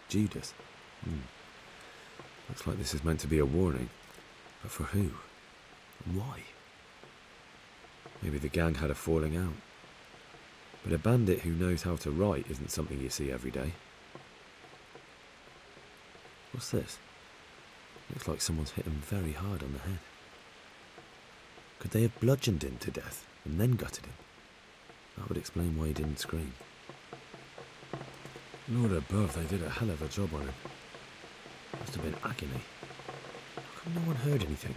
Judas. Looks like this is meant to be a warning. But for who? And why? Maybe the gang had a falling out. But a bandit who knows how to write isn't something you see every day. What's this? Looks like someone's hit him very hard on the head. Could they have bludgeoned him to death and then gutted him? That would explain why he didn't scream. Lord above, they did a hell of a job on him. Must have been agony. How come no one heard anything?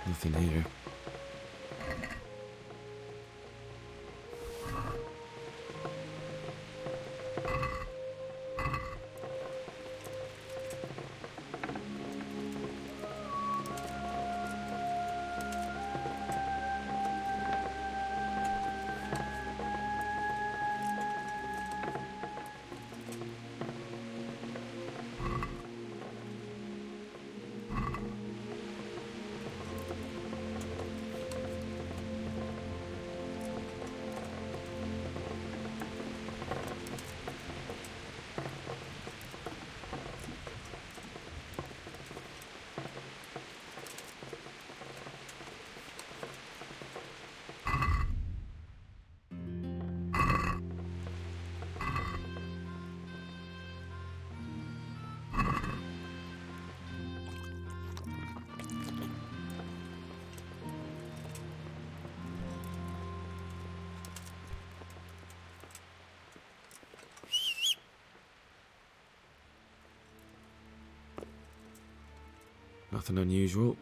Nothing here. Nothing unusual.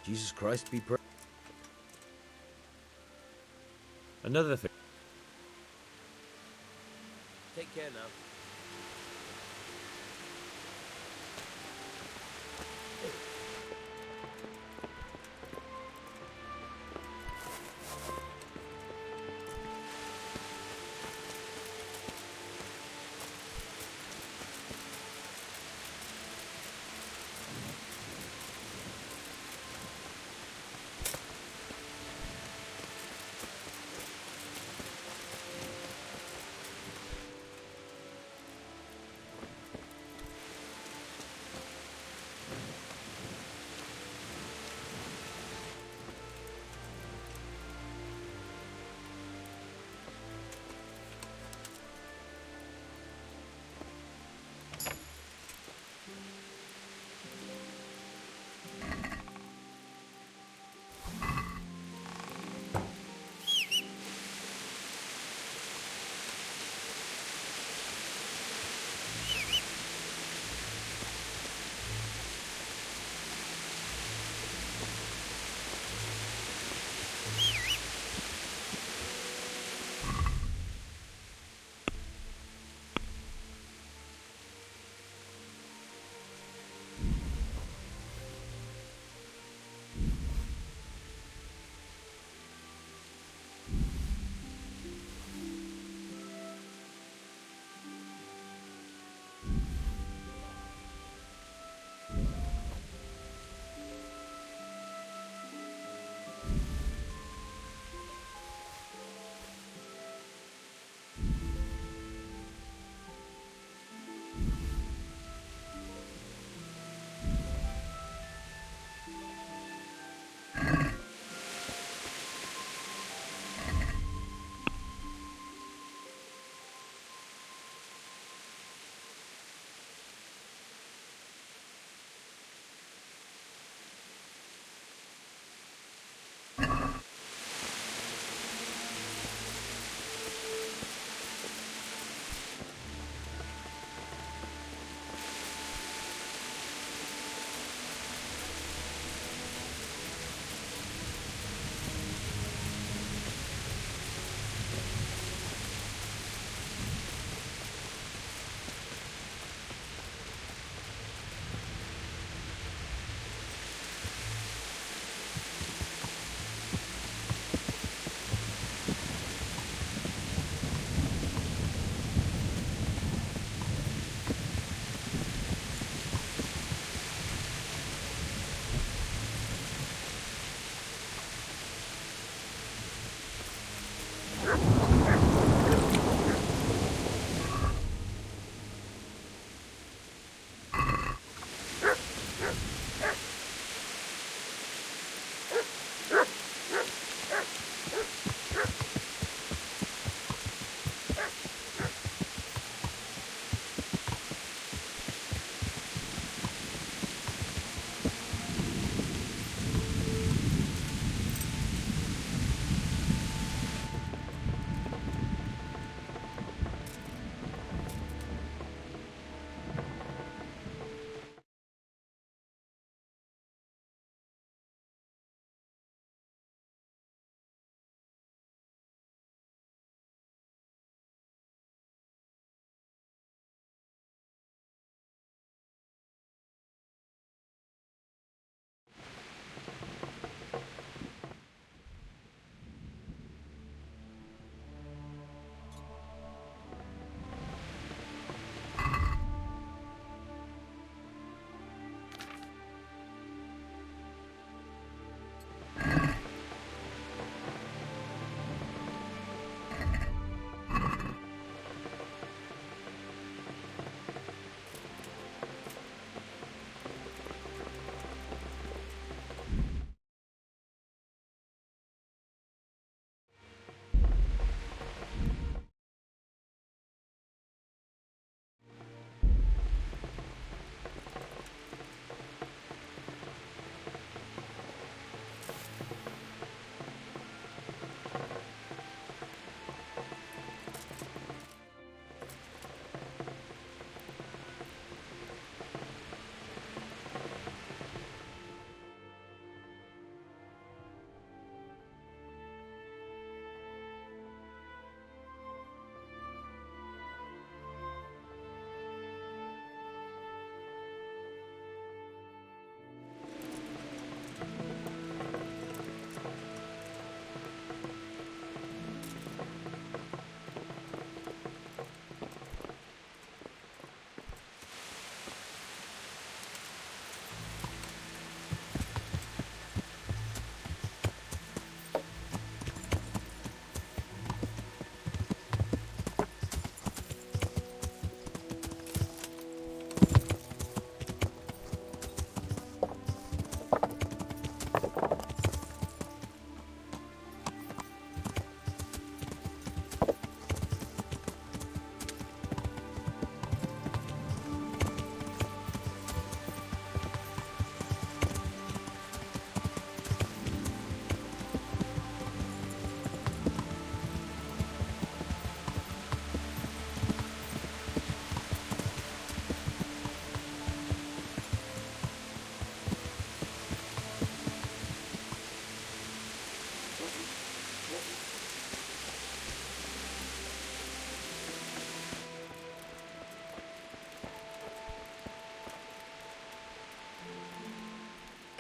Jesus Christ be praised. Another thing. Take care now.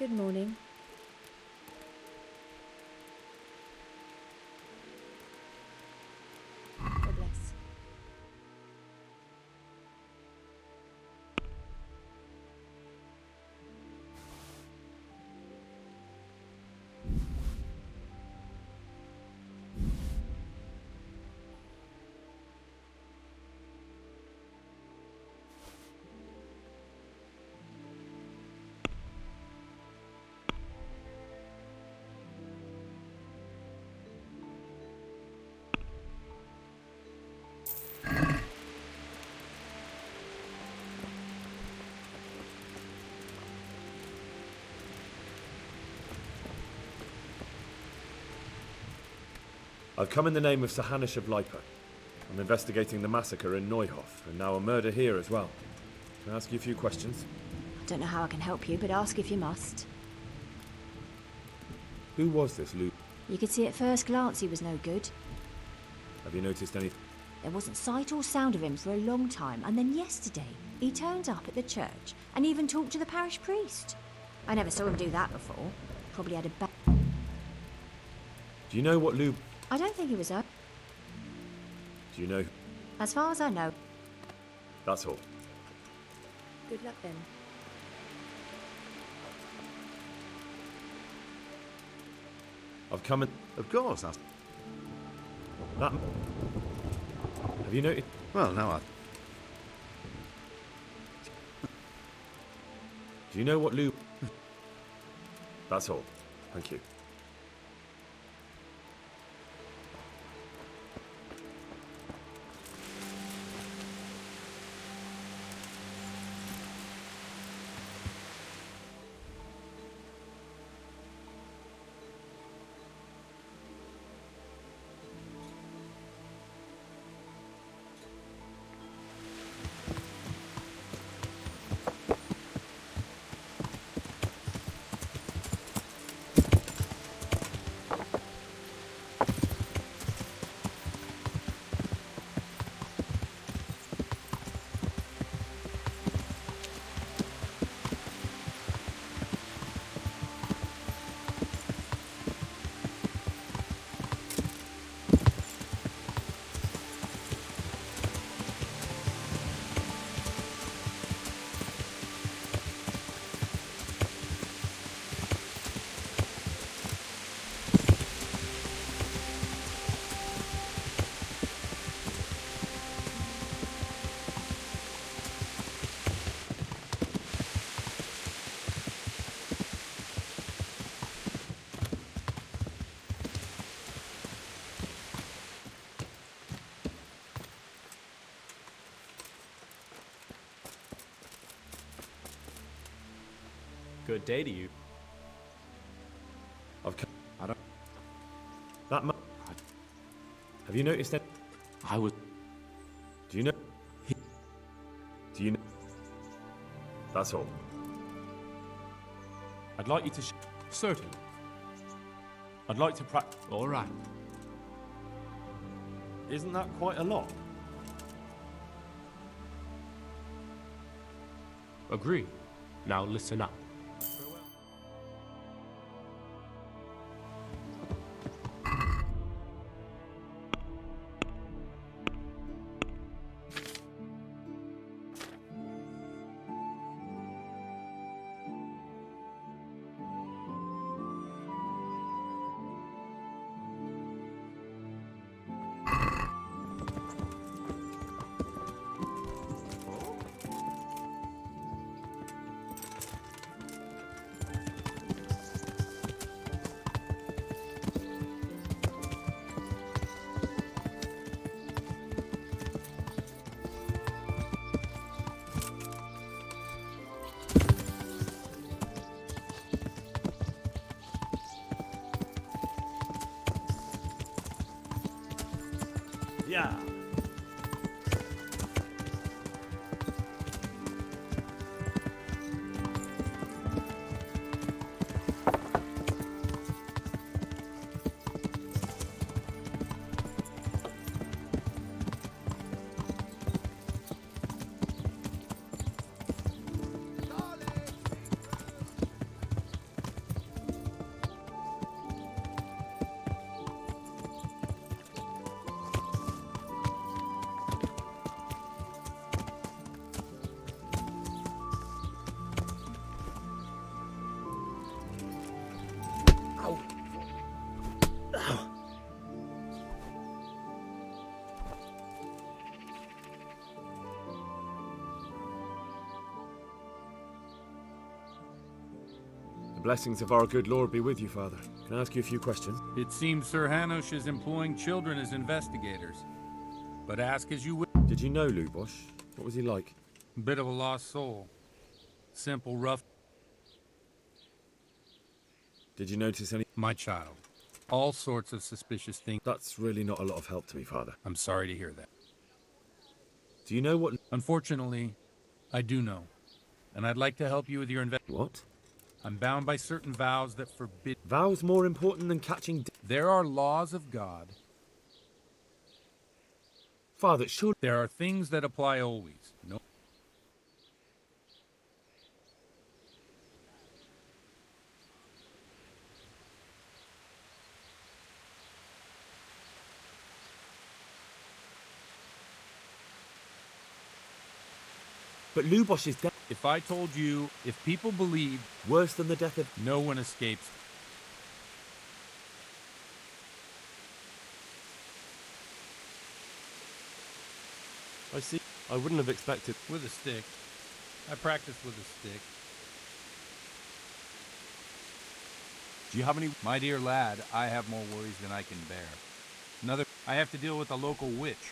Good morning. God bless. I've come in the name of Sir Hanish of Lipa. I'm investigating the massacre in Neuhof, and now a murder here as well. Can I ask you a few questions? I don't know how I can help you, but ask if you must. Who was this Luke? You could see at first glance he was no good. Have you noticed any... There wasn't sight or sound of him for a long time, and then yesterday he turned up at the church and even talked to the parish priest. I never saw him do that before. Probably had a bad... Do you know what Luke... I don't think he was up. Do you know... As far as I know. That's all. Good luck then. I've come in... Of course, that's... That... Have you noticed... Well, now I... Do you know what Luke... That's all. Thank you. Good day to you. I've come... I don't... That man... Have you noticed that... I was... Do you know... Do you know... That's all. I'd like you to... Certainly. I'd like to practice... All right. Isn't that quite a lot? Agree. Now listen up. blessings of our good Lord be with you, Father. Can I ask you a few questions? It seems Sir Hanush is employing children as investigators. But ask as you will. Did you know Lubosh? What was he like? Bit of a lost soul. Simple, rough. Did you notice any... My child. All sorts of suspicious things. That's really not a lot of help to me, Father. I'm sorry to hear that. Do you know what... Unfortunately, I do know. And I'd like to help you with your What? I'm bound by certain vows that forbid... Vows more important than catching... There are laws of God. Father, surely... There are things that apply always. No. But Lubosh is dead. If I told you, if people believed, Worse than the death of... no one escapes. I see. I wouldn't have expected. With a stick. I practice with a stick. Do you have any? My dear lad, I have more worries than I can bear. I have to deal with a local witch.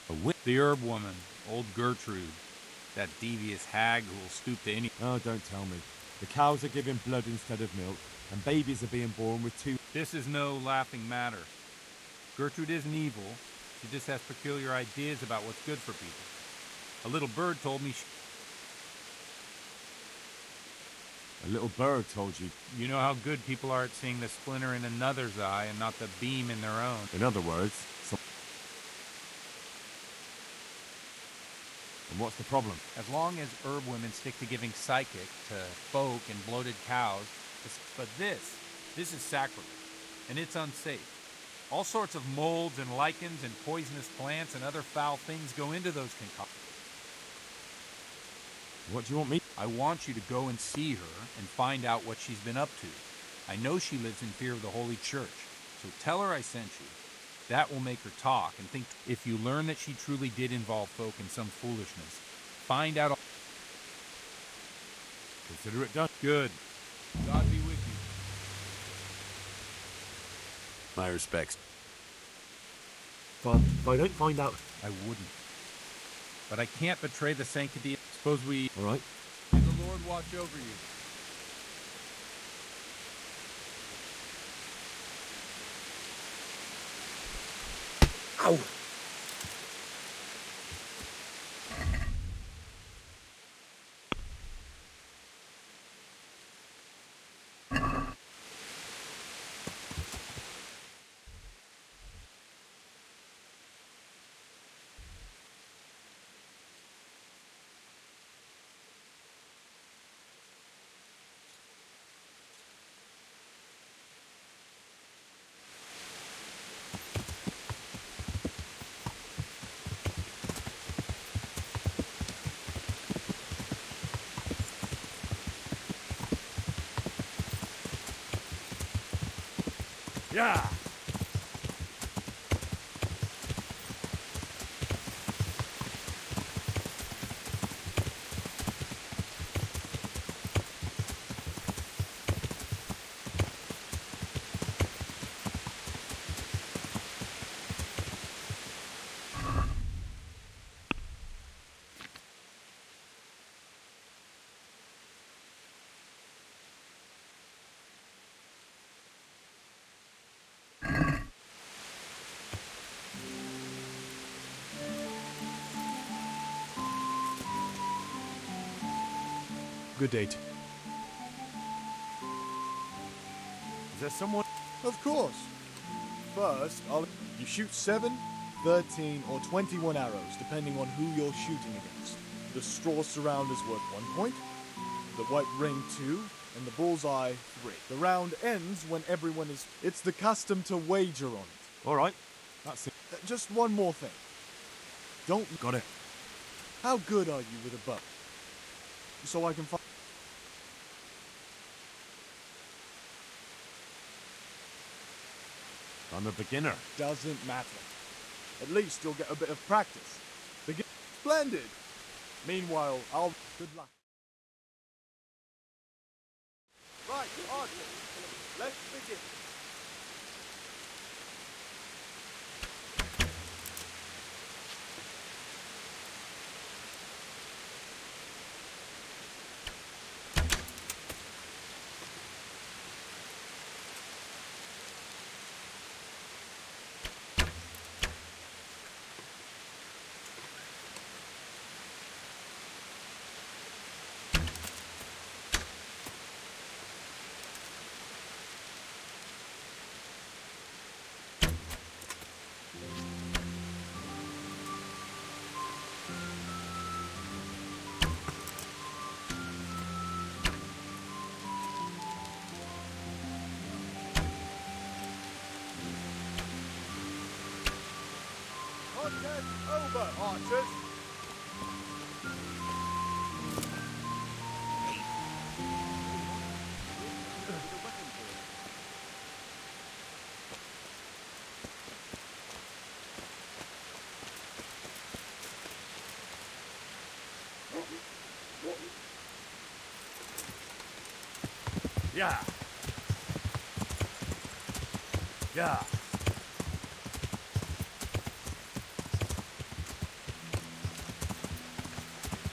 A witch? The herb woman, old Gertrude. That devious hag who will stoop to any... Oh, don't tell me. The cows are giving blood instead of milk, and babies are being born with two... This is no laughing matter. Gertrude isn't evil. She just has peculiar ideas about what's good for people. A little bird told me A little bird told you. You know how good people are at seeing the splinter in another's eye and not the beam in their own. In other words, and what's the problem? As long as herb women stick to giving psychic to folk and bloated cows. But this is sacrilege, and it's unsafe. All sorts of molds and lichens and poisonous plants and other foul things go into those concoctions. What do you want me? I want you to go and see her and find out what she's been up to. I know she lives in fear of the Holy Church, so tell her I sent you. That will make her talk and think. If you learn that she truly did involve folk in some foolishness, find out. Consider it done. Good. God be with you. My respects. Father, if I don't find out... I wouldn't. But I can't betray the sanctity. Suppose we... All right. May the Lord watch over you. Ow! Yeah. Good date. Is there someone? Of course. First, you shoot 7, 13, or 21 arrows, depending on who you're shooting against. The straw surround is worth 1 point, the white ring 2, and the bullseye 3. The round ends when everyone is... It's the custom to wager on it. All right. That's it. Just one more thing. Don't... Got it. How good are you with a bow? So I can find... I'm a beginner. Doesn't matter. At least you'll get a bit of practice. Splendid! Meanwhile, I'll... Good luck. Right. Contest over, archers. Yeah. Yeah.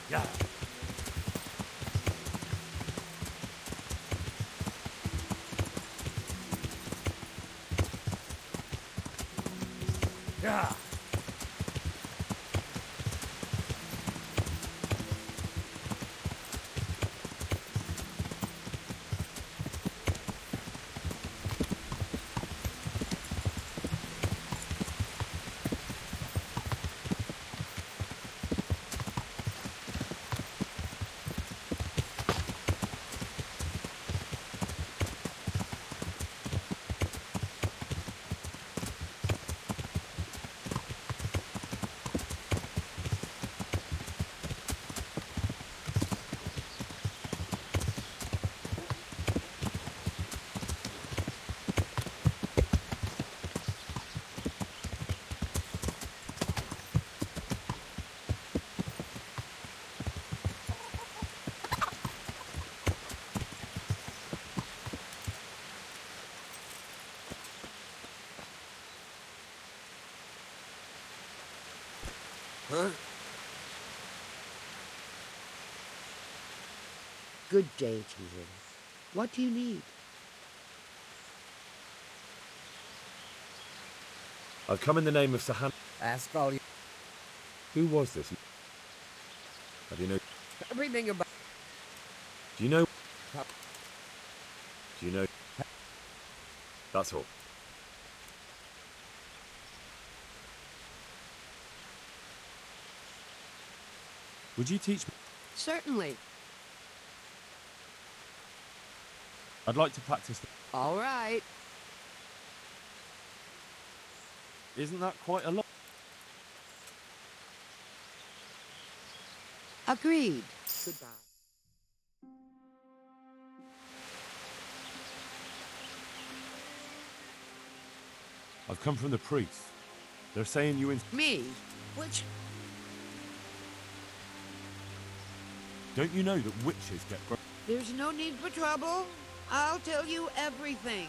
Yeah. Yeah. Huh? Good day to you. What do you need? I've come in the name of Sahan. Ask all you... Who was this? Have you know? Everything about... Do you know? Do you know? That's all. Would you teach me? Certainly. I'd like to practice. All right. Isn't that quite a lot? Agreed. Goodbye. I've come from the priest. They're saying you in. Me? Which? Don't you know that witches get? There's no need for trouble. I'll tell you everything.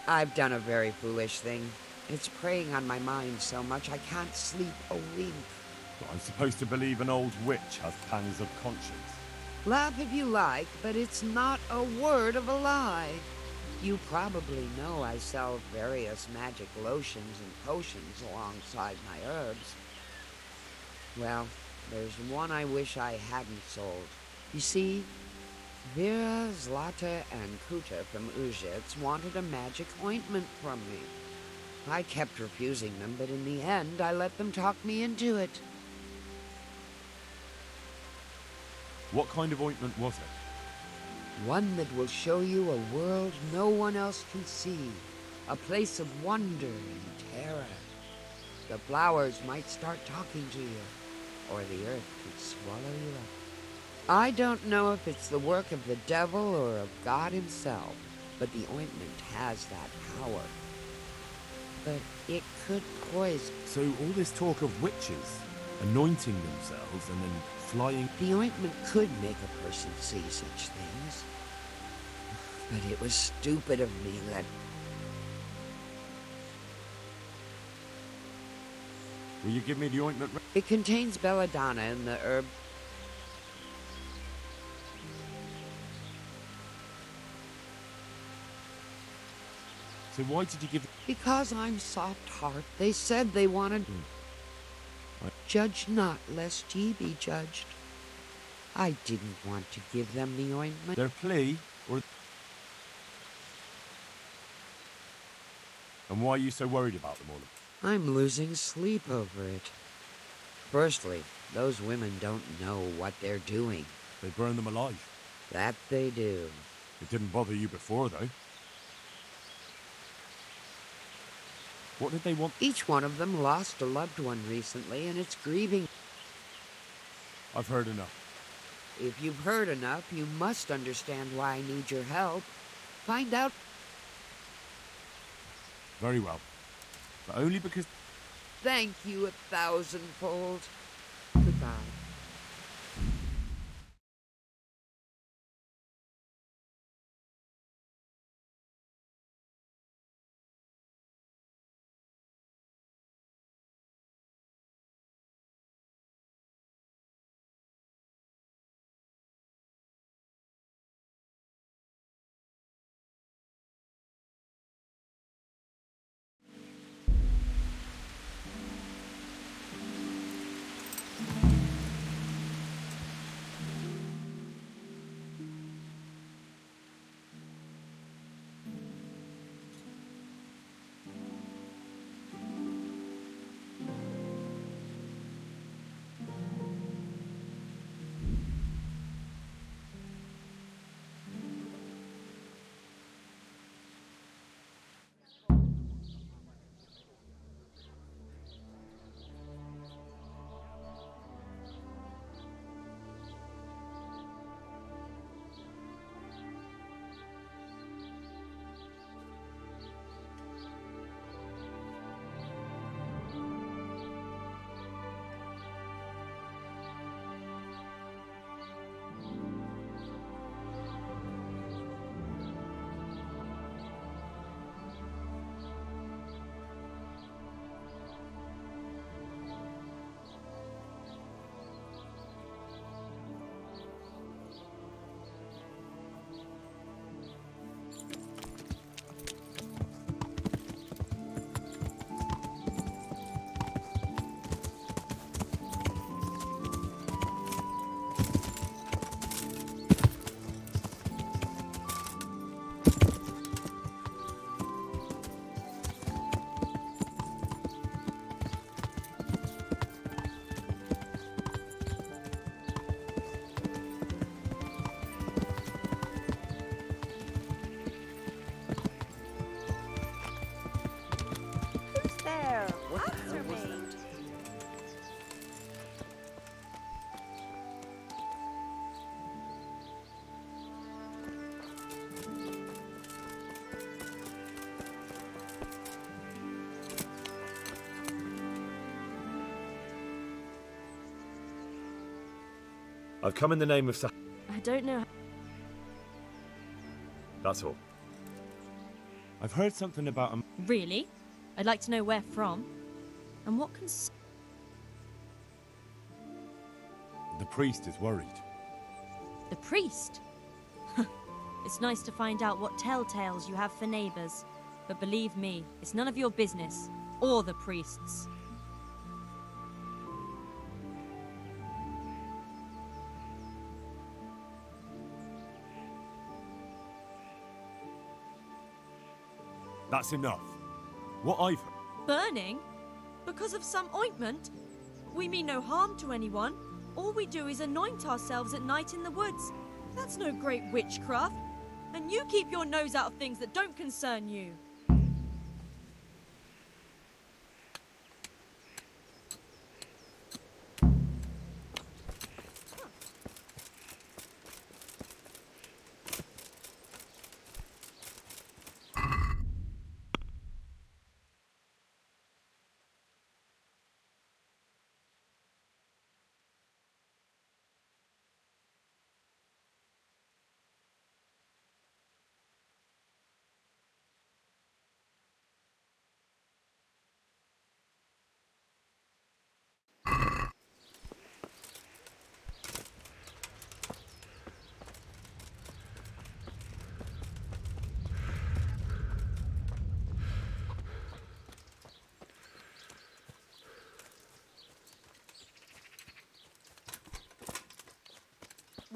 I've done a very foolish thing. It's preying on my mind so much I can't sleep a wink. I'm supposed to believe an old witch has pangs of conscience. Laugh if you like, but it's not a word of a lie. You probably know I sell various magic lotions and potions alongside my herbs. Well, there's one I wish I hadn't sold. You see, Vera, Zlata, and Kuta from Uzhitz wanted a magic ointment from me. I kept refusing them, but in the end, I let them talk me into it. What kind of ointment was it? One that will show you a world no one else can see. A place of wonder and terror. The flowers might start talking to you, or the earth could swallow you up. I don't know if it's the work of the devil or of God himself, but the ointment has that power. But it could poison. So all this talk of witches anointing themselves and then flying. The ointment could make a person see such things. But it was stupid of me that Will you give me the ointment? It contains belladonna and the herb. So why did you give... Because I'm soft heart. They said they wanted. Judge not, lest ye be judged. I didn't want to give them the ointment. Their plea, or... And why are you so worried about them all? I'm losing sleep over it. Firstly, those women don't know what they're doing. They burn them alive. That they do. It didn't bother you before, though. What did they want? Each one of them lost a loved one recently, and it's grieving. I've heard enough. If you've heard enough, you must understand why I need your help. Find out. Very well. But only because... Thank you 1,000-fold. Goodbye. I've come in the name of I don't know. That's all. I've heard something about a... Really? I'd like to know where from. And what can... The priest is worried. The priest? It's nice to find out what telltales you have for neighbours. But believe me, it's none of your business. Or the priest's. That's enough. What I've... Burning? Because of some ointment? We mean no harm to anyone. All we do is anoint ourselves at night in the woods. That's no great witchcraft. And you keep your nose out of things that don't concern you.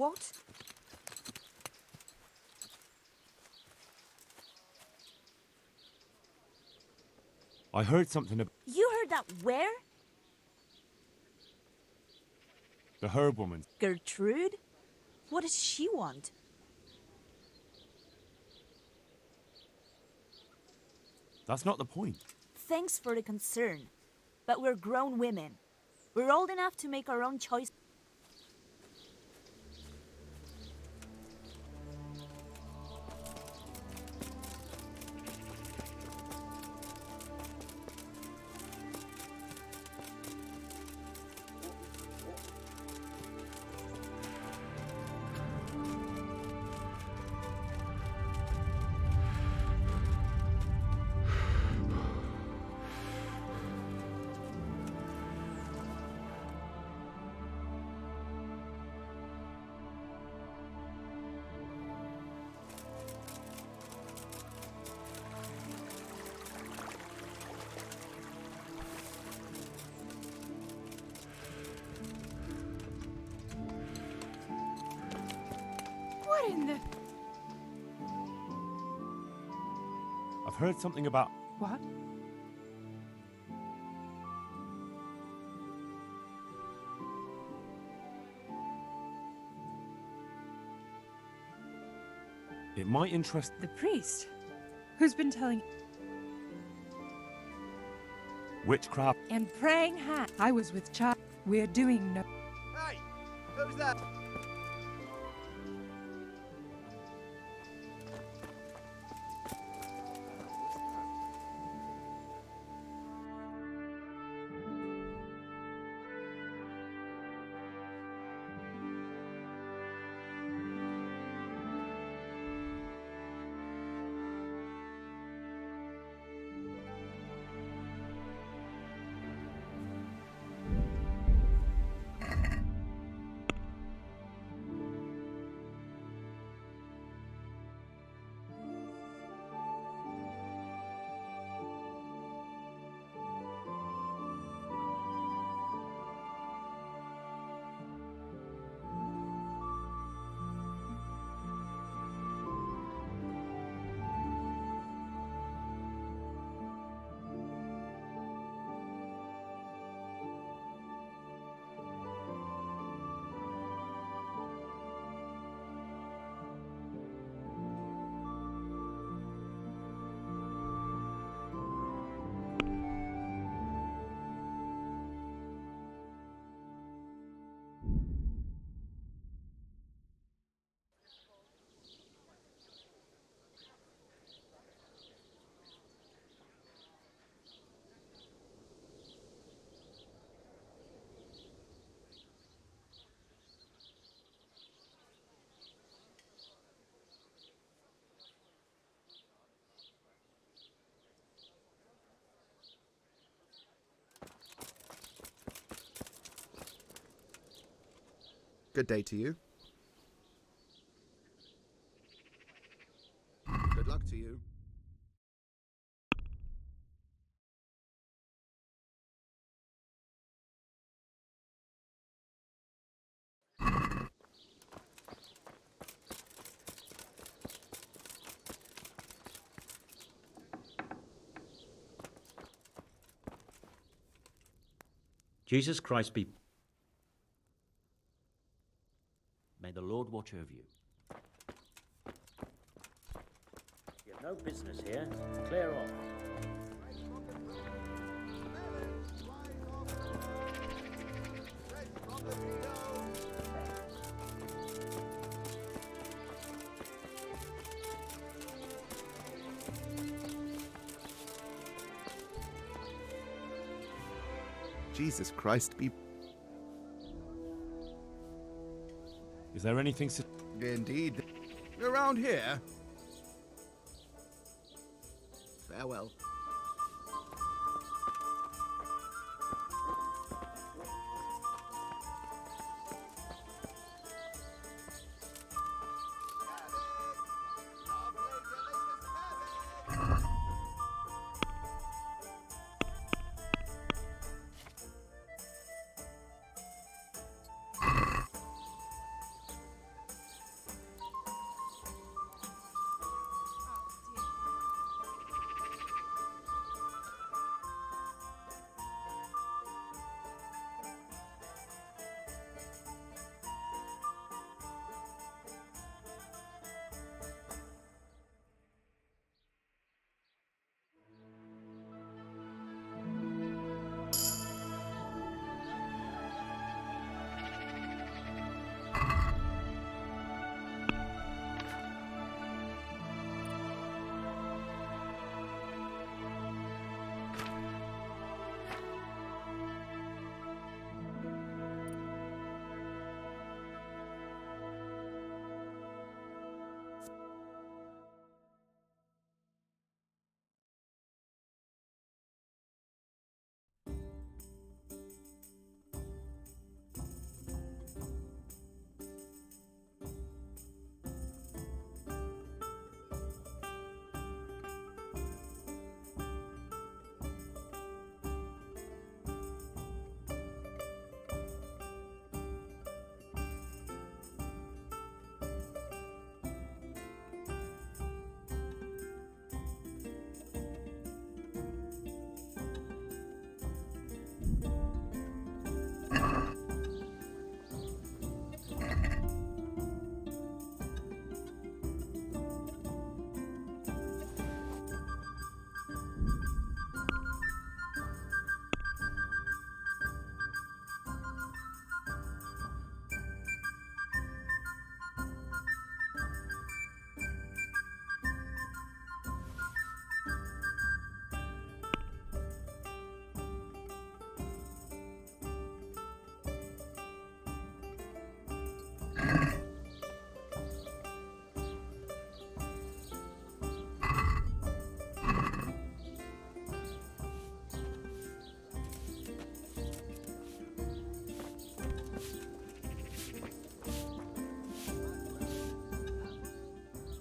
What? I heard something about You heard that where? the herb woman. Gertrude? What does she want? That's not the point. Thanks for the concern. But we're grown women. We're old enough to make our own choice. What in the... I've heard something about What? it might interest. The priest? Who's been telling... Witchcraft. And praying hand. I was with child. We're doing no... Hey! Who's that? Good day to you. Good luck to you. Jesus Christ be... May the Lord watch over you. You've no business here. Clear off. Jesus Christ be... Is there anything... Indeed. Around here? Farewell.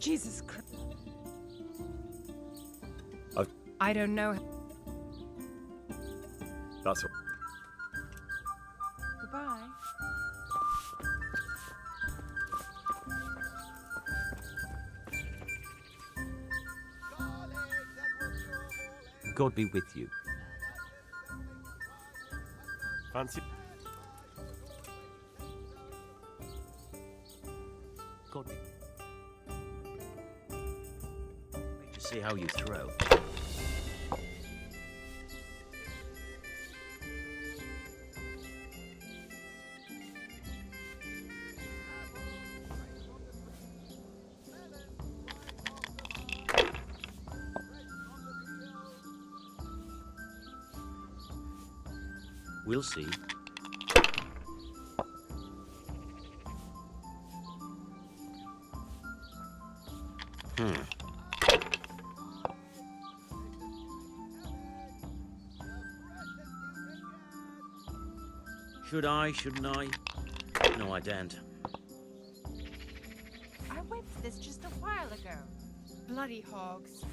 Jesus Christ. I've- I don't know. That's all. Goodbye. God be with you. Fancy. God be. Wait to see how you throw. We'll see. Should I, shouldn't I? No, I daren't. I whipped this just a while ago. Bloody hogs.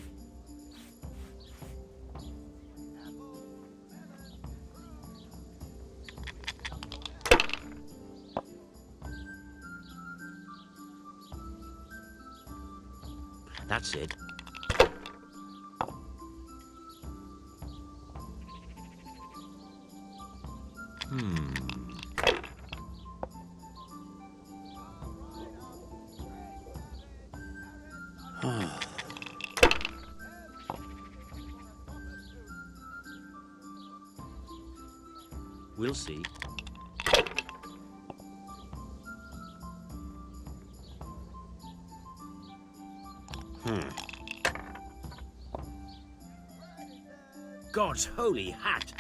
That's it. We'll see. God's holy hat!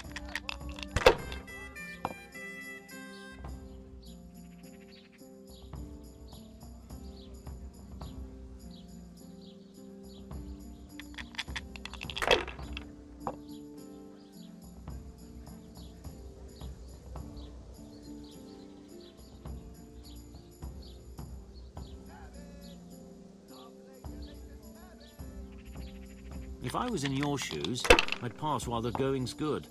If I was in your shoes, I'd pass while the going's good.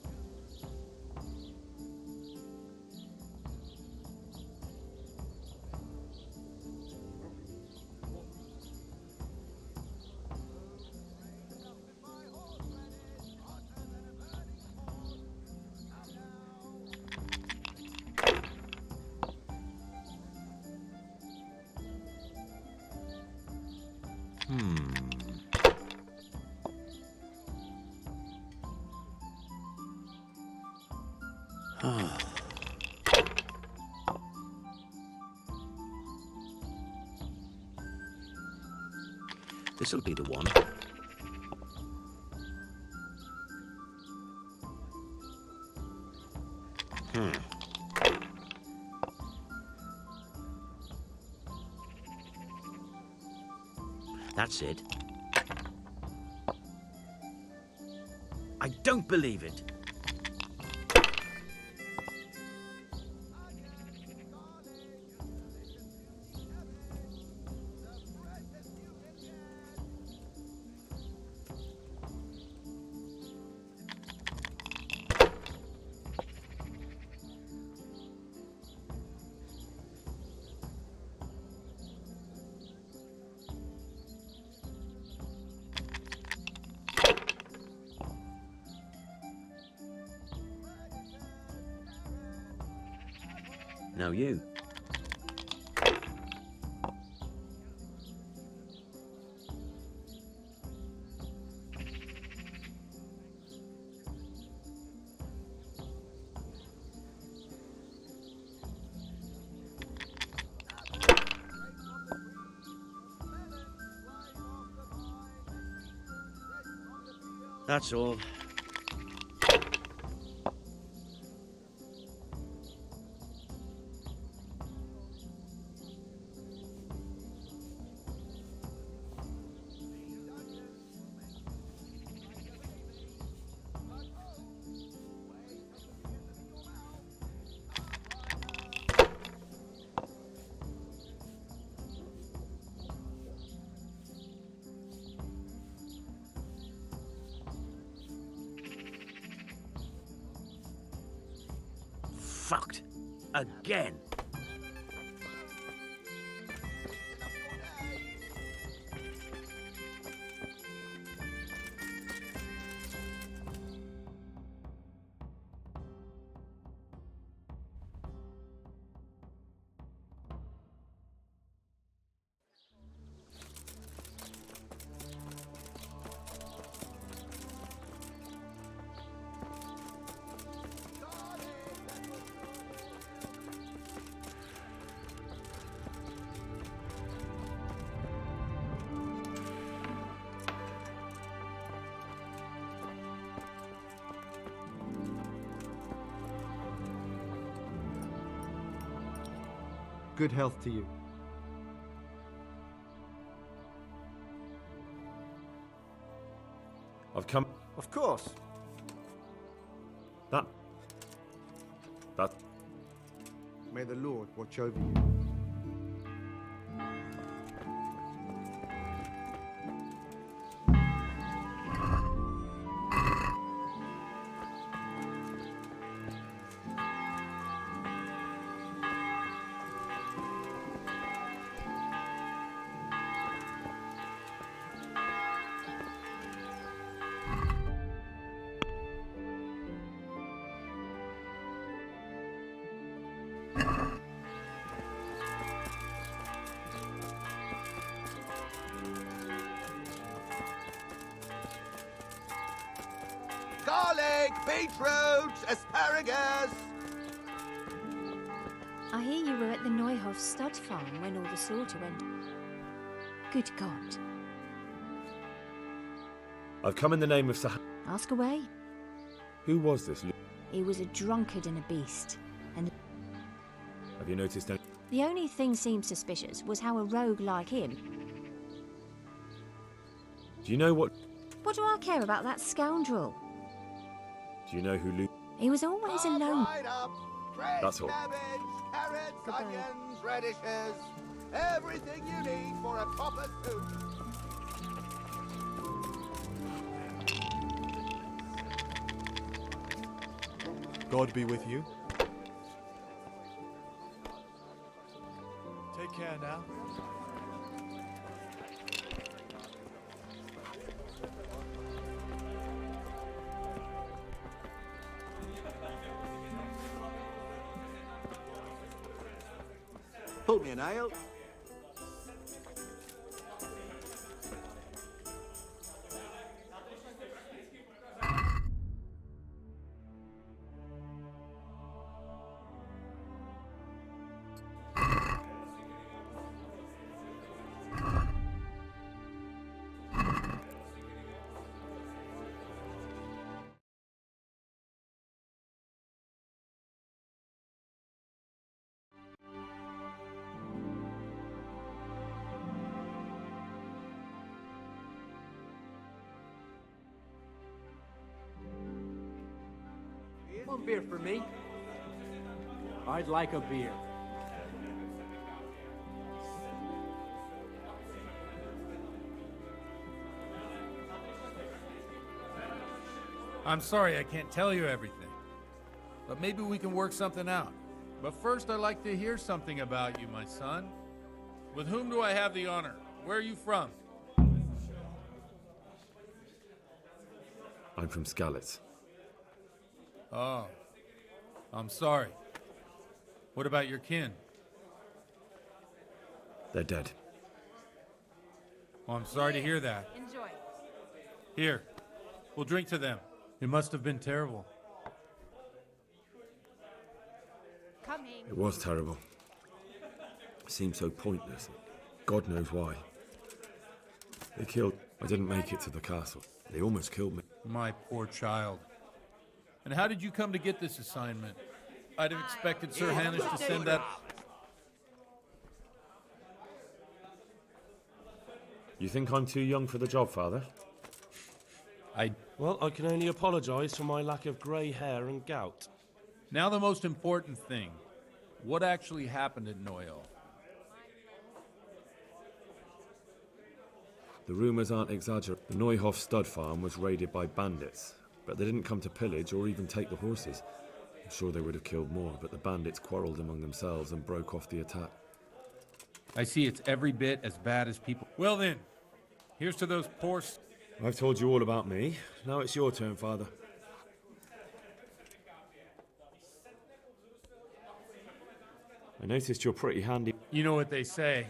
This'll be the one. That's it. I don't believe it. Now you. That's all. fucked. Again. Good health to you. I've come. Of course. That. May the Lord watch over you. Garlic, beetroot, asparagus. I hear you were at the Neuhoff stud farm when all the slaughter went. Good God. I've come in the name of Sah. Ask away. Who was this? He was a drunkard and a beast. And Have you noticed any? the only thing seemed suspicious was how a rogue like him. Do you know what? What do I care about that scoundrel? Do you know who Luke? He was always alone. Right up. Fresh That's all. cabbage, carrots, Goodbye. onions, radishes. Everything you need for a proper soup. God be with you. Take care now. Pull me an ale. One beer for me. I'd like a beer. I'm sorry I can't tell you everything, but maybe we can work something out. But first, I'd like to hear something about you, my son. With whom do I have the honor? Where are you from? I'm from Skalitz. Oh, I'm sorry. What about your kin? They're dead. Well, I'm sorry to hear that. Enjoy. Here, we'll drink to them. It must have been terrible. Coming. It was terrible. It seemed so pointless. God knows why. They killed. I didn't make it to the castle. They almost killed me. My poor child. And how did you come to get this assignment? I'd have expected Sir Hanish to send that... You think I'm too young for the job, Father? Well, I can only apologise for my lack of grey hair and gout. Now the most important thing. What actually happened at Neuhoff? The rumours aren't exaggerated. The Neuhoff stud farm was raided by bandits, but they didn't come to pillage or even take the horses. I'm sure they would have killed more, but the bandits quarrelled among themselves and broke off the attack. I see it's every bit as bad as people. Well then, here's to those poor... I've told you all about me. Now it's your turn, Father. I noticed you're pretty handy. You know what they say.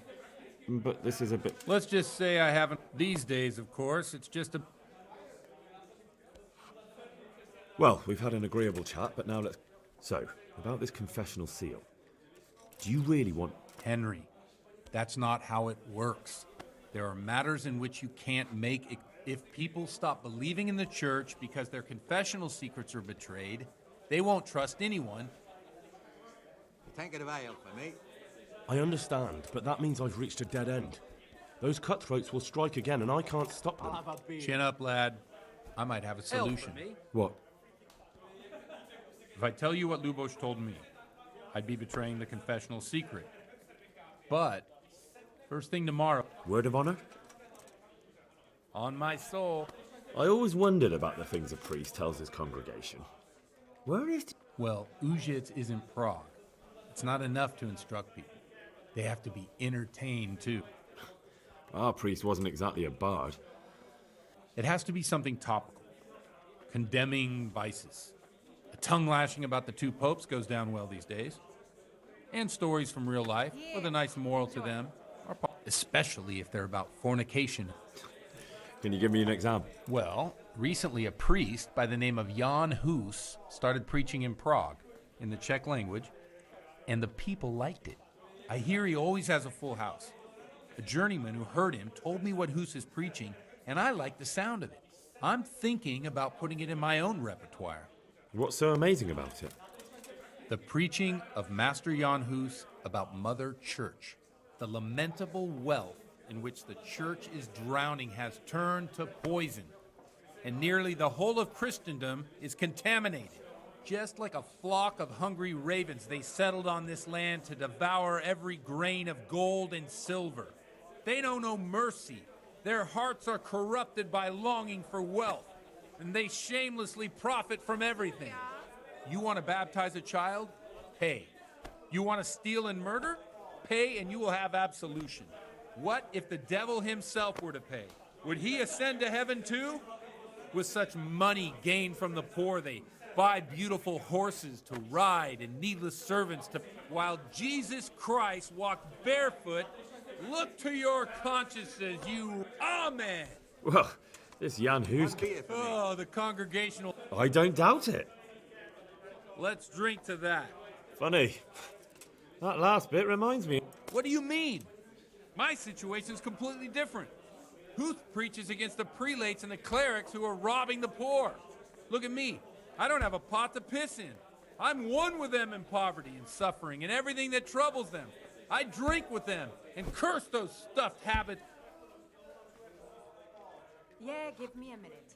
But this is a bit... Let's just say I haven't... These days, of course, it's just a... Well, we've had an agreeable chat, but now let's... So, about this confessional seal. Do you really want... Henry, that's not how it works. There are matters in which you can't make... If people stop believing in the church because their confessional secrets are betrayed, they won't trust anyone. A tankard of ale for me. I understand, but that means I've reached a dead end. Those cutthroats will strike again, and I can't stop them. Chin up, lad. I might have a solution. What? If I tell you what Lubosh told me, I'd be betraying the confessional secret. But, first thing tomorrow... Word of honor? On my soul. I always wondered about the things a priest tells his congregation. Where is... Well, Ujits is in Prague. It's not enough to instruct people. They have to be entertained, too. Our priest wasn't exactly a bard. It has to be something topical. Condemning vices. A tongue lashing about the two popes goes down well these days. And stories from real life with a nice moral to them. Especially if they're about fornication. Can you give me an example? Well, recently a priest by the name of Jan Hus started preaching in Prague, in the Czech language, and the people liked it. I hear he always has a full house. A journeyman who heard him told me what Hus is preaching, and I like the sound of it. I'm thinking about putting it in my own repertoire. What's so amazing about it? The preaching of Master Jan Hus about Mother Church. The lamentable wealth in which the church is drowning has turned to poison, and nearly the whole of Christendom is contaminated. Just like a flock of hungry ravens, they settled on this land to devour every grain of gold and silver. They know no mercy. Their hearts are corrupted by longing for wealth, and they shamelessly profit from everything. You want to baptize a child? Pay. You want to steal and murder? Pay and you will have absolution. What if the devil himself were to pay? Would he ascend to heaven too? With such money gained from the poor, they buy beautiful horses to ride and needless servants to... While Jesus Christ walked barefoot, look to your consciences, you... Amen! Well, this Jan Hus... Oh, the congregational... I don't doubt it. Let's drink to that. Funny. That last bit reminds me... What do you mean? My situation's completely different. Huth preaches against the prelates and the clerics who are robbing the poor. Look at me. I don't have a pot to piss in. I'm one with them in poverty and suffering and everything that troubles them. I drink with them and curse those stuffed habits. Yeah, give me a minute.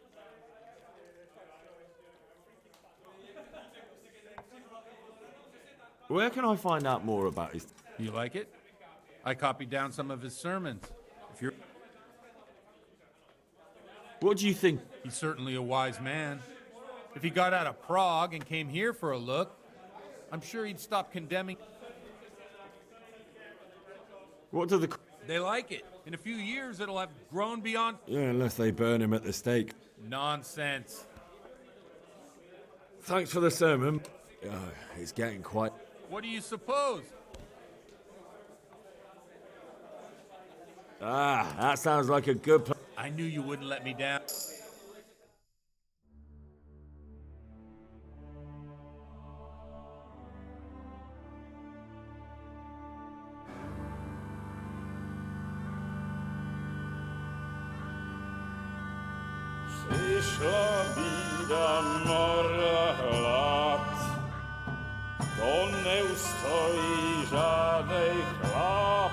Where can I find out more about his... You like it? I copied down some of his sermons. If you're... What do you think? He's certainly a wise man. If he got out of Prague and came here for a look, I'm sure he'd stop condemning... What do the... They like it. In a few years, it'll have grown beyond... Yeah, unless they burn him at the stake. Nonsense. Thanks for the sermon. It's getting quite... What do you suppose? Ah, that sounds like a good plan. I knew you wouldn't let me down. Przyszła bida mora lat, to nie ustoi żadnej chlap.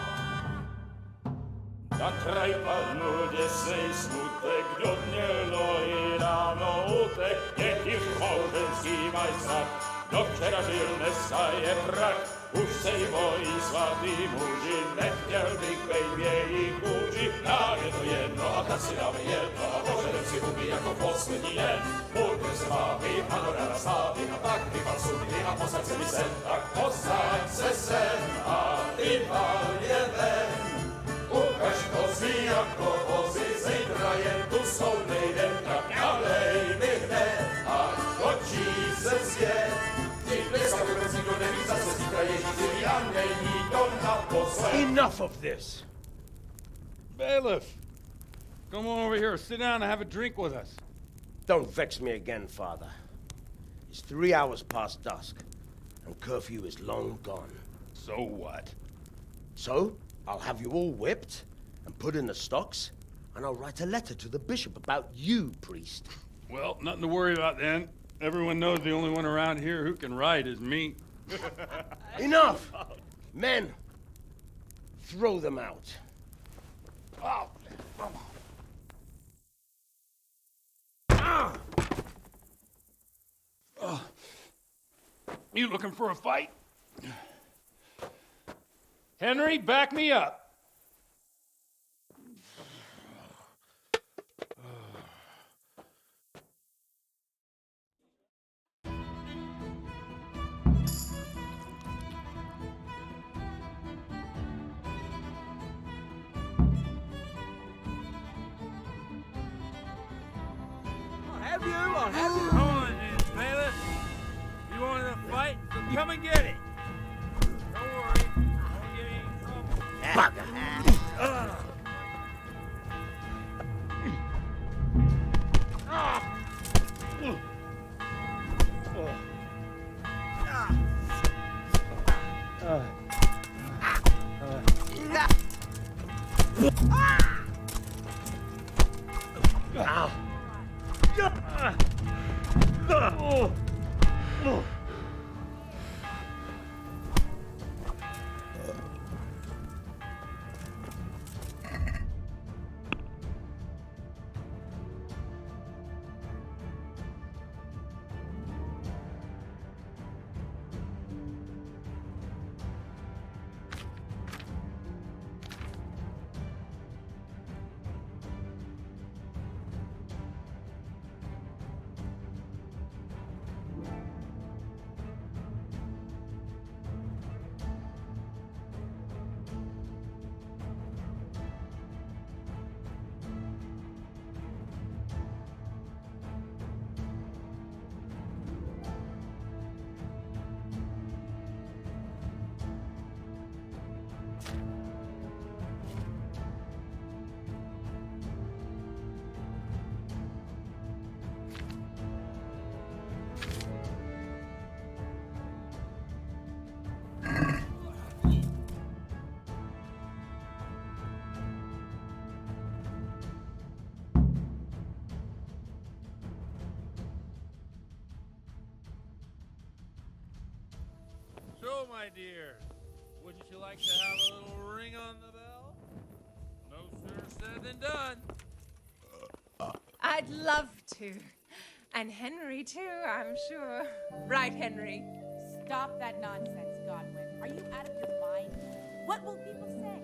Na kraj padł desej smutek, dodnielo i rano utek, niech już małżeński majstak, do wczera żylne staje prach, už sej moji svatý muži, nechtěl bych bejbě jich učit. śpi, na jedno jedno, akacja jedno, a poszedłem się hubi jako poslední jen. Murky se baví, a no rada staví, a tak vypal sudy, a posaď se mi sem, tak posaď se sem, a vypal je ven. Ukaž kozy jako vozy, zítra jen tu jsou nejdem, tak nalej mi hned, a točí se svět. Enough of this! Bailiff! Come on over here, sit down and have a drink with us. Don't vex me again, Father. It's 3 hours past dusk, and curfew is long gone. So what? So, I'll have you all whipped, and put in the stocks, and I'll write a letter to the bishop about you, priest. Well, nothing to worry about then. Everyone knows the only one around here who can write is me. Enough! Men, throw them out. Oh. You looking for a fight? Henry, back me up. I'll have you. Come on, then, bailiff. You wanted to fight, so come and get it. Don't worry. Won't get any trouble. So, my dear, wouldn't you like to have a little ring on the bell? No sooner said than done. I'd love to. And Henry, too, I'm sure. Right, Henry? Stop that nonsense, Godwin. Are you out of your mind? What will people say?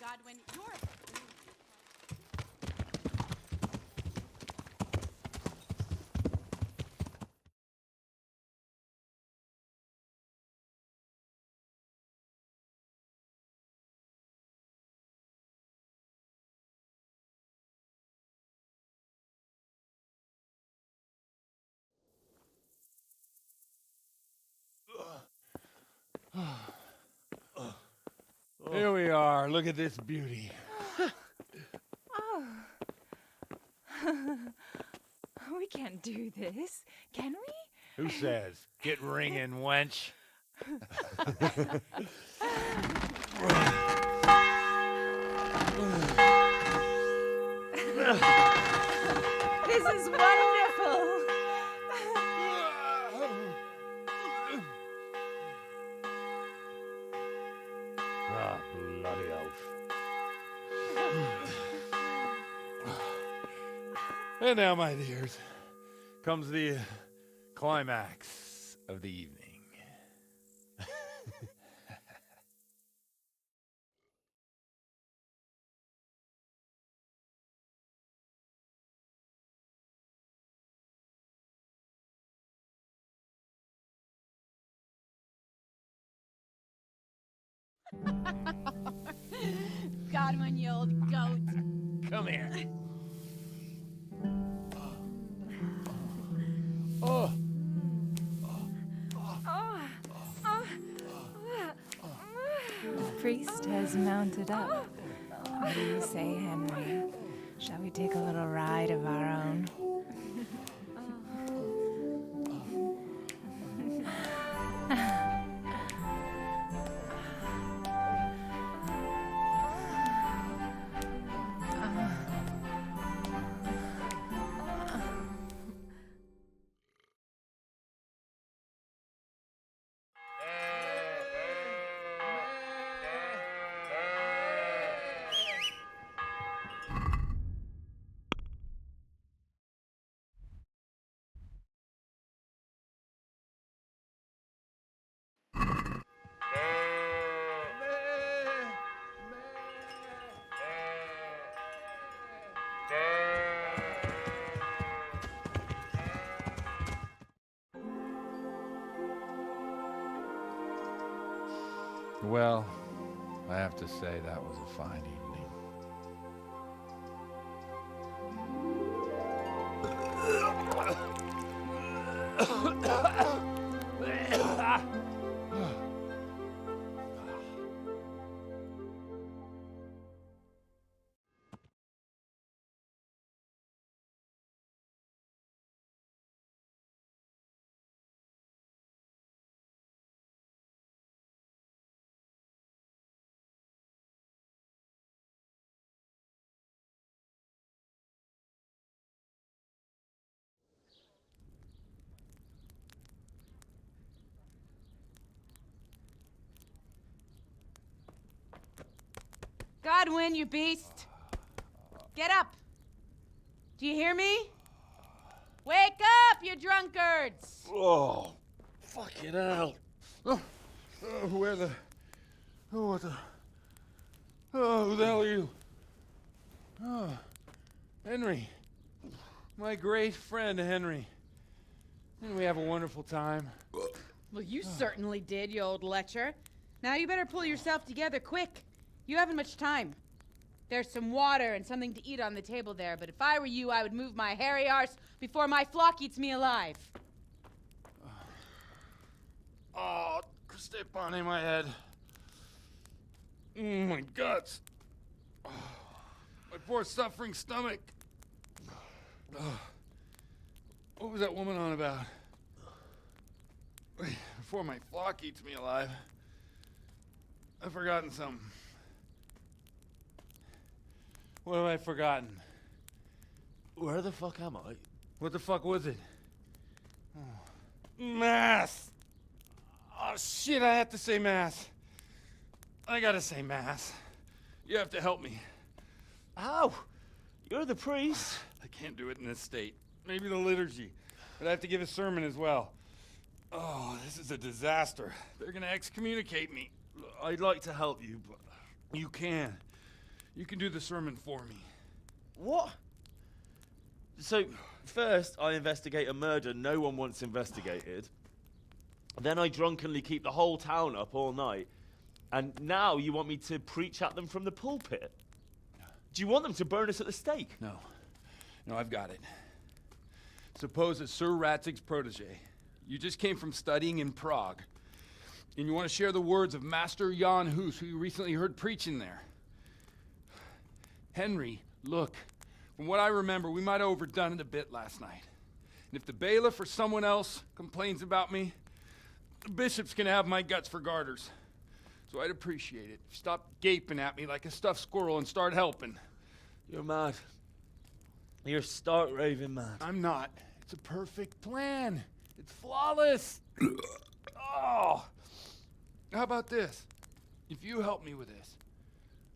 Godwin, you're a fool. Here we are. Look at this beauty. Oh. We can't do this, can we? Who says? Get ringing, wench. This is wonderful. Ah, bloody oath. And now, my dears, comes the climax of the evening. Godwin, you old goat. Come here. The priest has mounted up. What do you say, Henry? Shall we take a little ride of our own? Well, I have to say that was a fine evening. Godwin, you beast! Get up! Do you hear me? Wake up, you drunkards! Oh, fucking hell. Where the... Oh, what the... Oh, who the hell are you? Oh, Henry. My great friend, Henry. Didn't we have a wonderful time? Well, you certainly did, you old lecher. Now you better pull yourself together quick. You haven't much time. There's some water and something to eat on the table there, but if I were you, I would move my hairy arse before my flock eats me alive. Oh, step on in my head. My guts. Oh, my poor suffering stomach. Oh, what was that woman on about? Before my flock eats me alive. I've forgotten something. What have I forgotten? Where the fuck am I? What the fuck was it? Oh. Mass! Oh shit, I have to say mass. I gotta say mass. You have to help me. How? You're the priest. I can't do it in this state. Maybe the liturgy. But I have to give a sermon as well. Oh, this is a disaster. They're gonna excommunicate me. I'd like to help you, but... You can. You can do the sermon for me. What? So, first I investigate a murder no one wants investigated. Then I drunkenly keep the whole town up all night. And now you want me to preach at them from the pulpit? Do you want them to burn us at the stake? No. No, I've got it. Suppose that Sir Ratzig's protege. You just came from studying in Prague. And you want to share the words of Master Jan Hus, who you recently heard preaching there. Henry, look, from what I remember, we might have overdone it a bit last night. And if the bailiff or someone else complains about me, the bishop's gonna have my guts for garters. So I'd appreciate it. Stop gaping at me like a stuffed squirrel and start helping. You're mad. You're stark raving mad. I'm not. It's a perfect plan. It's flawless. Oh. How about this? If you help me with this,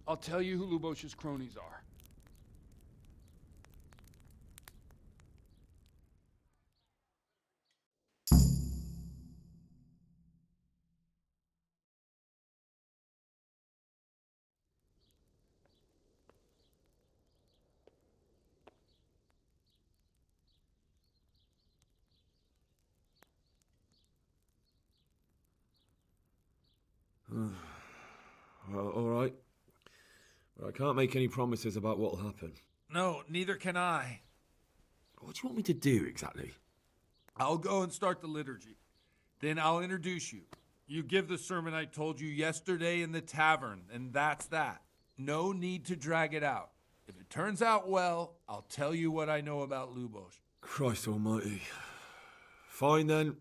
I'll tell you who Lubosh's cronies are. Well, all right. But I can't make any promises about what'll happen. No, neither can I. What do you want me to do exactly? I'll go and start the liturgy. Then I'll introduce you. You give the sermon I told you yesterday in the tavern, and that's that. No need to drag it out. If it turns out well, I'll tell you what I know about Lubosh. Christ almighty. Fine then.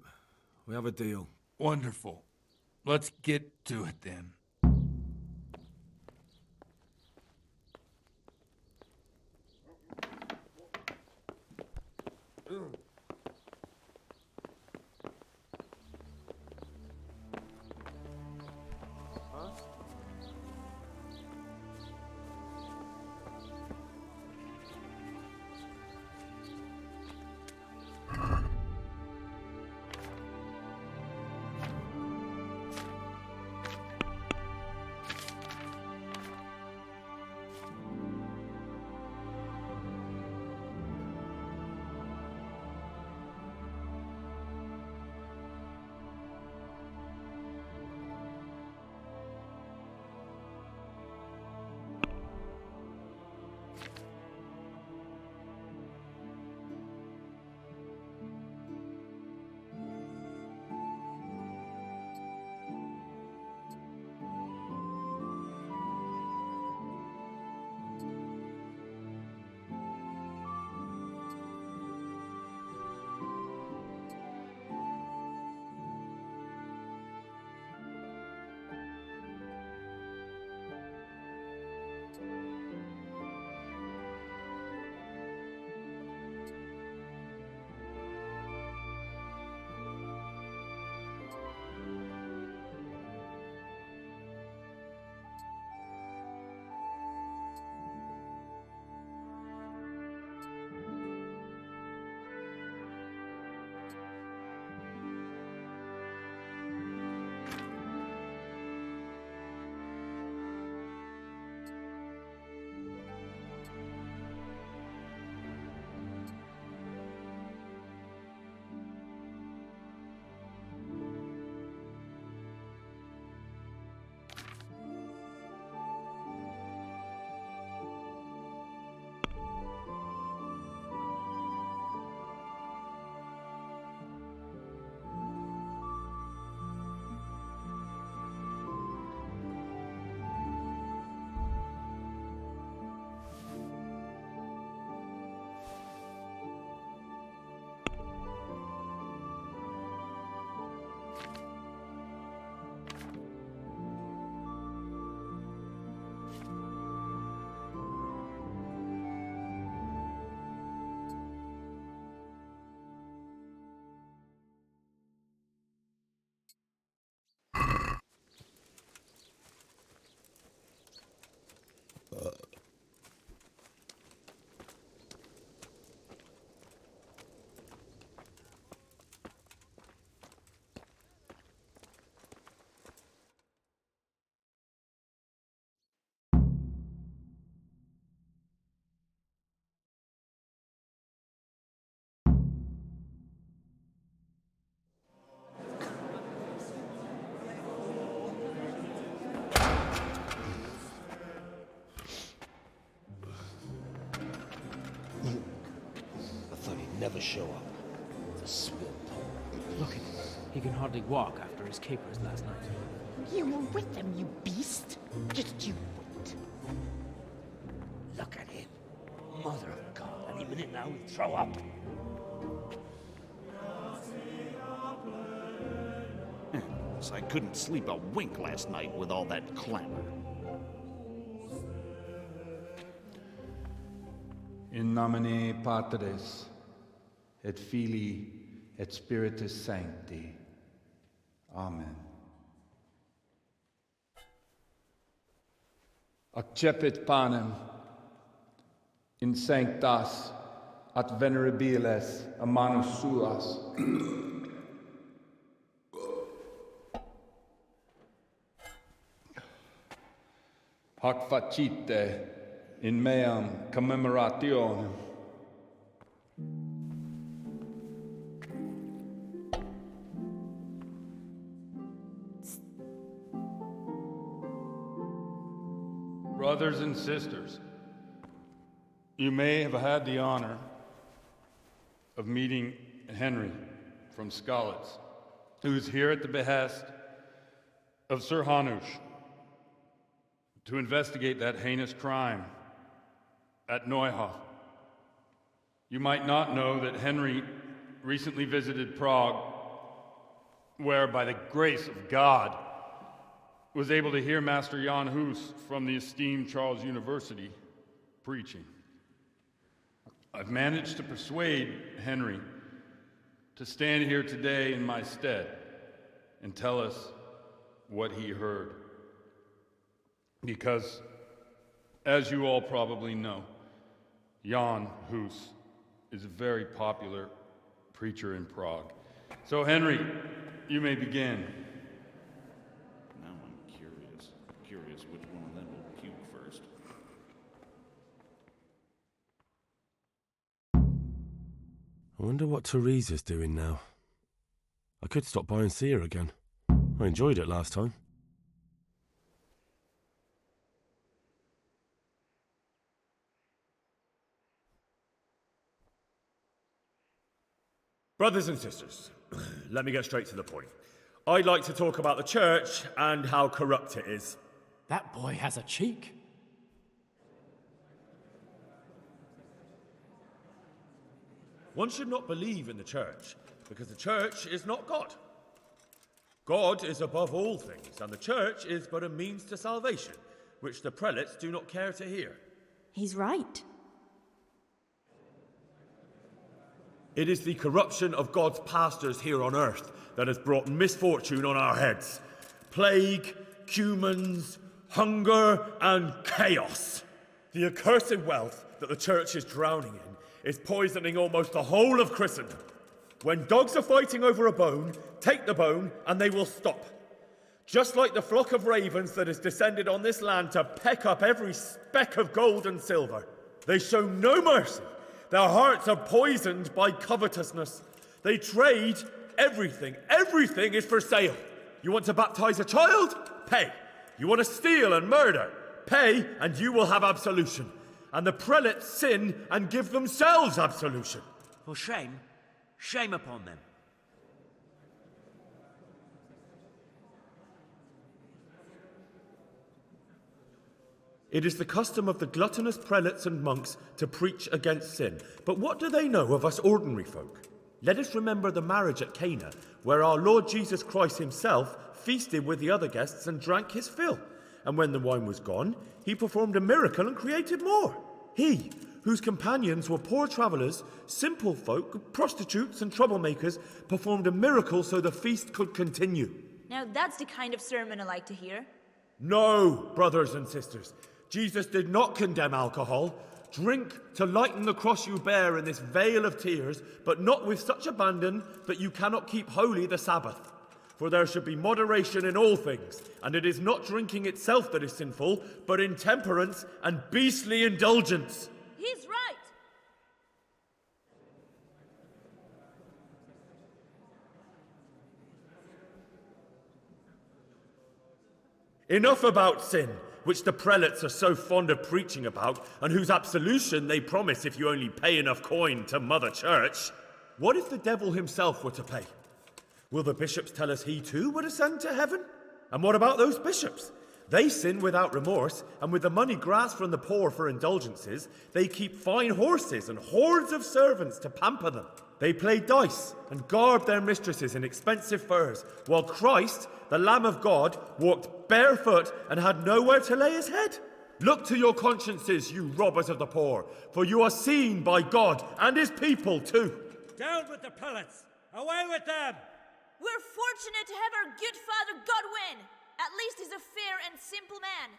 We have a deal. Wonderful. Let's get to it then. Never show up. The spill. Look at him. He can hardly walk after his capers last night. You were with them, you beast. Just you wait. Look at him. Mother of God. Any minute now he'll throw up. So I couldn't sleep a wink last night with all that clamor. In nomine Patris, et Filii, et Spiritus Sancti. Amen. Accepit panem in sanctas at venerabiles a manus suas. Hac facite in meam commemorationem. Brothers and sisters, you may have had the honor of meeting Henry from Skalitz, who is here at the behest of Sir Hanush to investigate that heinous crime at Neuhof. You might not know that Henry recently visited Prague, where, by the grace of God, was able to hear Master Jan Hus from the esteemed Charles University preaching. I've managed to persuade Henry to stand here today in my stead and tell us what he heard. Because, as you all probably know, Jan Hus is a very popular preacher in Prague. So, Henry, you may begin. Now I'm curious which one of them will puke first. I wonder what Teresa's doing now. I could stop by and see her again. I enjoyed it last time. Brothers and sisters, let me get straight to the point. I'd like to talk about the church and how corrupt it is. That boy has a cheek. One should not believe in the church, because the church is not God. God is above all things, and the church is but a means to salvation, which the prelates do not care to hear. He's right. It is the corruption of God's pastors here on earth that has brought misfortune on our heads. Plague, cumens, hunger, and chaos. The accursed wealth that the church is drowning in is poisoning almost the whole of Christendom. When dogs are fighting over a bone, take the bone and they will stop. Just like the flock of ravens that has descended on this land to peck up every speck of gold and silver. They show no mercy. Their hearts are poisoned by covetousness. They trade everything. Everything is for sale. You want to baptize a child? Pay. You want to steal and murder? Pay, and you will have absolution. And the prelates sin and give themselves absolution. For shame, shame upon them. It is the custom of the gluttonous prelates and monks to preach against sin. But what do they know of us ordinary folk? Let us remember the marriage at Cana, where our Lord Jesus Christ himself feasted with the other guests and drank his fill. And when the wine was gone, he performed a miracle and created more. He, whose companions were poor travellers, simple folk, prostitutes and troublemakers, performed a miracle so the feast could continue. Now that's the kind of sermon I like to hear. No, brothers and sisters. Jesus did not condemn alcohol. Drink to lighten the cross you bear in this vale of tears, but not with such abandon that you cannot keep holy the Sabbath. For there should be moderation in all things, and it is not drinking itself that is sinful, but intemperance and beastly indulgence. He's right. Enough about sin, which the prelates are so fond of preaching about, and whose absolution they promise if you only pay enough coin to Mother Church. What if the devil himself were to pay? Will the bishops tell us he too would ascend to heaven? And what about those bishops? They sin without remorse, and with the money grasped from the poor for indulgences, they keep fine horses and hordes of servants to pamper them. They play dice and garb their mistresses in expensive furs, while Christ, the Lamb of God, walked barefoot and had nowhere to lay his head. Look to your consciences, you robbers of the poor, for you are seen by God and his people too. Down with the pellets! Away with them! We're fortunate to have our good father Godwin. At least he's a fair and simple man.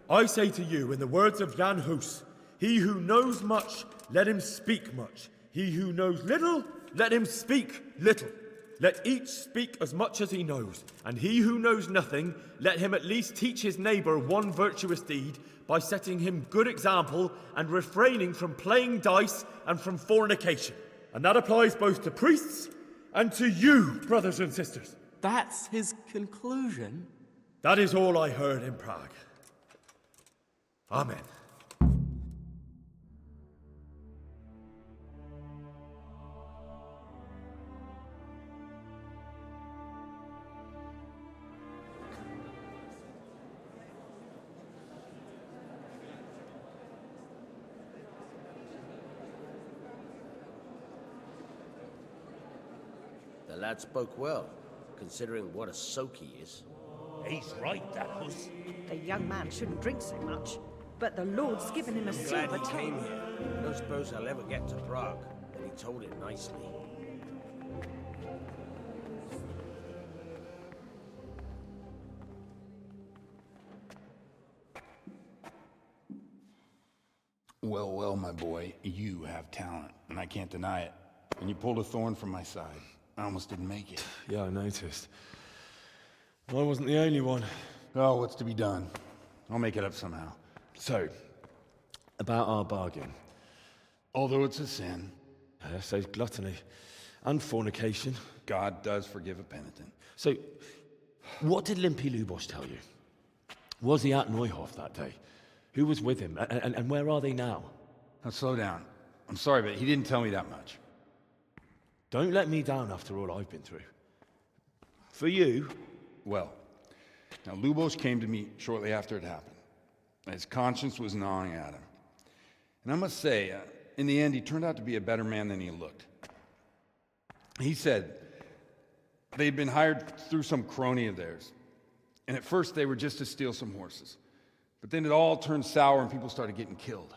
I say to you, in the words of Jan Hus, he who knows much, let him speak much. He who knows little, let him speak little. Let each speak as much as he knows, and he who knows nothing, let him at least teach his neighbour one virtuous deed by setting him good example and refraining from playing dice and from fornication. And that applies both to priests and to you, brothers and sisters. That's his conclusion? That is all I heard in Prague. Amen. The lad spoke well, considering what a soak he is. He's right, that Hus. The young man shouldn't drink so much, but the Lord's given him a I'm silver glad he tongue. came here. I don't suppose I'll ever get to Prague, and he told it nicely. Well, well, my boy, you have talent, and I can't deny it. And you pulled a thorn from my side. I almost didn't make it. Yeah, I noticed. I wasn't the only one. Oh, what's to be done? I'll make it up somehow. So, about our bargain. Although it's a sin. So gluttony and fornication. God does forgive a penitent. So, what did Limpy Lubos tell you? Was he at Neuhof that day? Who was with him? And where are they now? Now, slow down. I'm sorry, but he didn't tell me that much. Don't let me down after all I've been through. For you... Well, now Lubos came to me shortly after it happened. His conscience was gnawing at him. And I must say, in the end, he turned out to be a better man than he looked. He said they'd been hired through some crony of theirs. And at first they were just to steal some horses. But then it all turned sour and people started getting killed.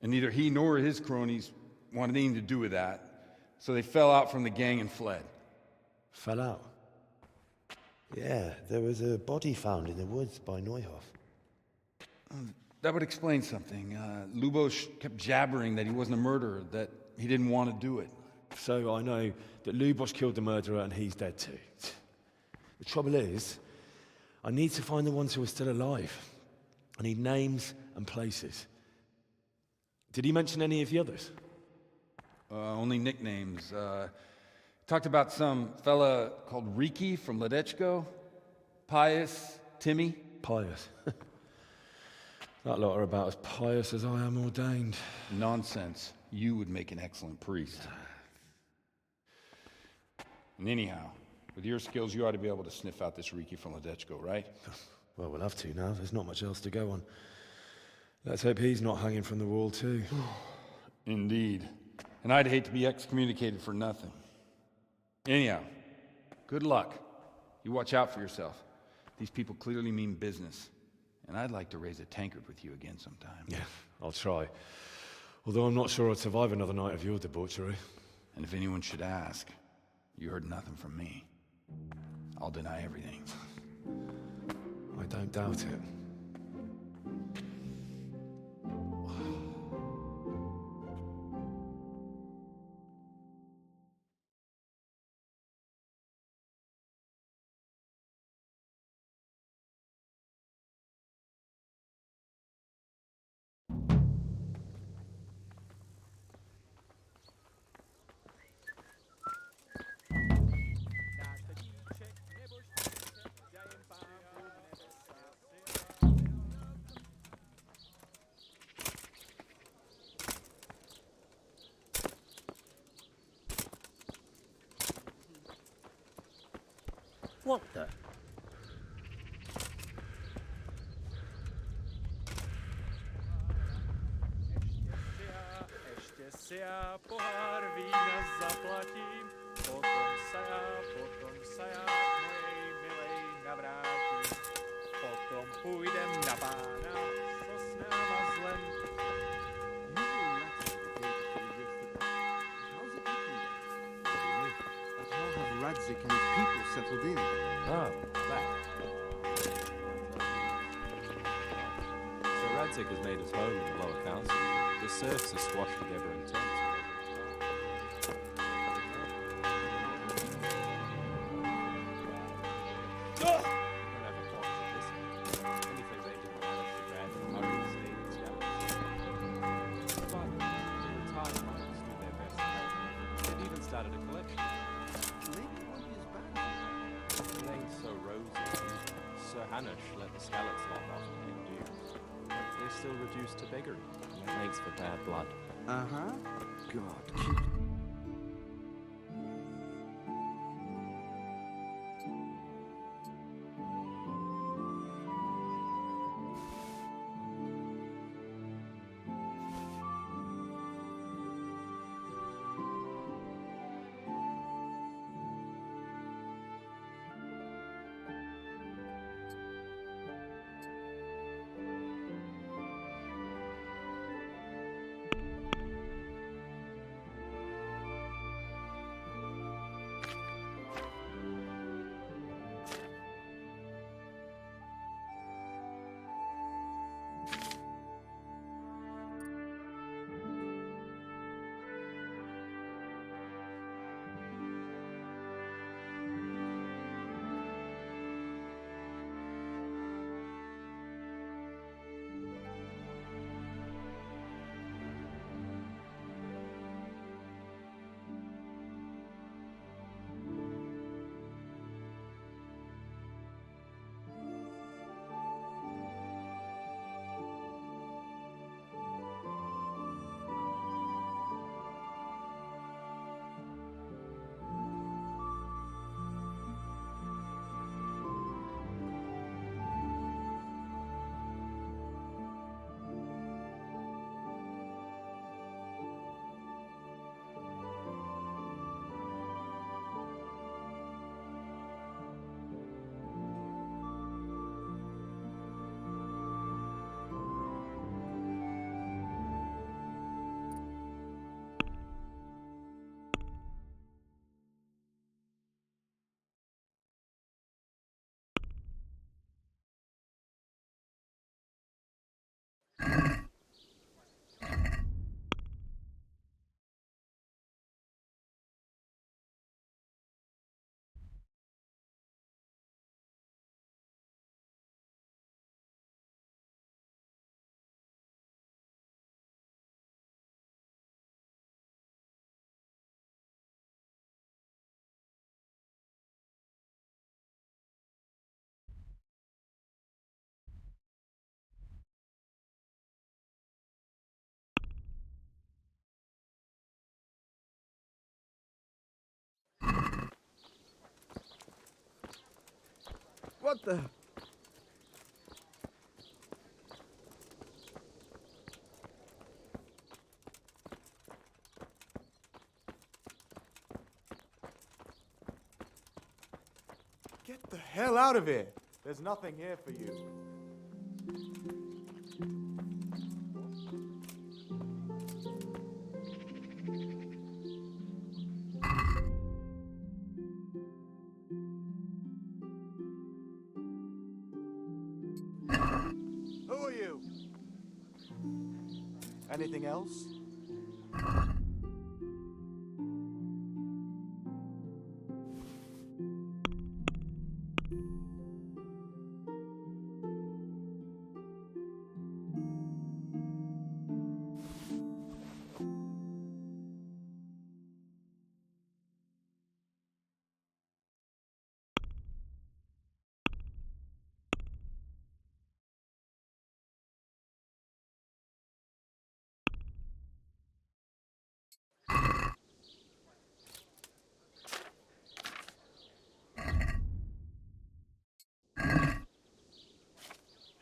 And neither he nor his cronies wanted anything to do with that. So they fell out from the gang and fled. Fell out? Yeah, there was a body found in the woods by Neuhof. That would explain something. Lubos kept jabbering that he wasn't a murderer, that he didn't want to do it. So I know that Lubos killed the murderer and he's dead too. The trouble is, I need to find the ones who are still alive. I need names and places. Did he mention any of the others? Only nicknames. Talked about some fella called Riki from Ledechko, Pius, Timmy. Pius. That lot are about as pious as I am ordained. Nonsense. You would make an excellent priest. And anyhow, with your skills, you ought to be able to sniff out this Riki from Ledechko, right? Well, we'll have to now. There's not much else to go on. Let's hope he's not hanging from the wall too. Indeed. And I'd hate to be excommunicated for nothing. Anyhow, good luck. You watch out for yourself. These people clearly mean business. And I'd like to raise a tankard with you again sometime. Yeah, I'll try. Although I'm not sure I'd survive another night of your debauchery. And if anyone should ask, you heard nothing from me. I'll deny everything. I don't doubt it. What the? Pohár vína zaplatím, potom se já moje Abráti, potom půjdem na pána, co s náma zlem. How have Radzik and his people settled in? Oh, that. So Radzik has made his home in the lower council. The serfs are squashed together in tents. Started a collection. Maybe it won't be as bad. It ain't so rosy. Sir Hanush let the Scallops lot off and didn't do. But they're still reduced to beggary, and that makes for bad blood. Uh-huh. God, keep... What the... Get the hell out of here! There's nothing here for you. Who are you? Anything else?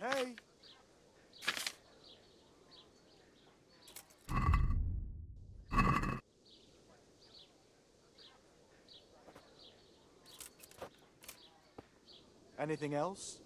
Hey! Anything else?